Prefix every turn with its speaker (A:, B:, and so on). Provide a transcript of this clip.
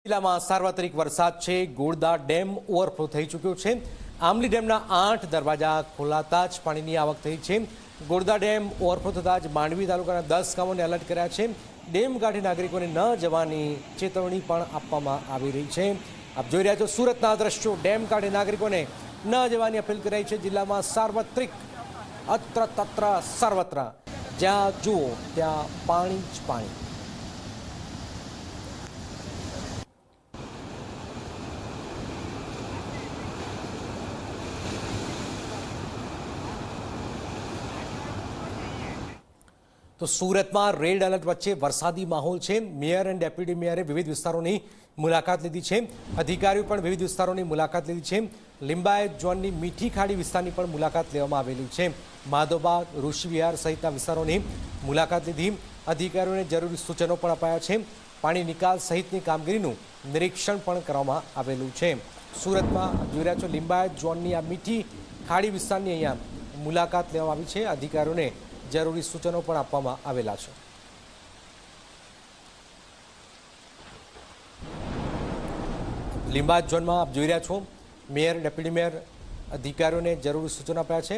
A: જિલ્લામાં સાર્વત્રિક વરસાદ છે. ગોળદા ડેમ ઓવરફ્લો થઈ ચૂક્યો છે. આંબલી ડેમના 8 દરવાજા ખોલાતા જ પાણીની આવક થઈ છે. ગોળદા ડેમ ઓવરફ્લો થતાં જ માંડવી તાલુકાના 10 ગામોને એલર્ટ કર્યા છે. ડેમ કાંઠે નાગરિકોને ન જવાની ચેતવણી પણ આપવામાં આવી રહી છે. આપ જોઈ રહ્યા છો સુરતના દ્રશ્યો. ડેમ કાંઠે નાગરિકોને ન જવાની અપીલ કરાઈ છે. જિલ્લામાં સાર્વત્રિક અત્ર તત્ર સર્વત્ર જ્યાં જુઓ ત્યાં પાણી જ પાણી. તો સુરતમાં રેડ એલર્ટ વચ્ચે વરસાદી માહોલ છે. મેયર અને ડેપ્યુટી મેયરે વિવિધ વિસ્તારોની મુલાકાત લીધી છે. અધિકારીઓ પણ વિવિધ વિસ્તારોની મુલાકાત લીધી છે. લિંબાયત ઝોનની મીઠી ખાડી વિસ્તારની પણ મુલાકાત લેવામાં આવેલી છે. માધોબા, ઋષિવિહાર સહિતના વિસ્તારોની મુલાકાત લીધી. અધિકારીઓને જરૂરી સૂચનો પણ અપાયા છે. પાણી નિકાલ સહિતની કામગીરીનું નિરીક્ષણ પણ કરવામાં આવેલું છે. સુરતમાં જોઈ રહ્યા છો લિંબાયત ઝોનની આ મીઠી ખાડી વિસ્તારની અહીંયા મુલાકાત લેવામાં આવી છે. અધિકારીઓને જરૂરી સૂચનો પણ આપવામાં આવેલા છે. લિંબાયત ઝોનમાં આપ જોઈ રહ્યા છો મેયર, ડેપ્યુટી મેયર અધિકારીઓને જરૂરી સૂચનો આપ્યા છે.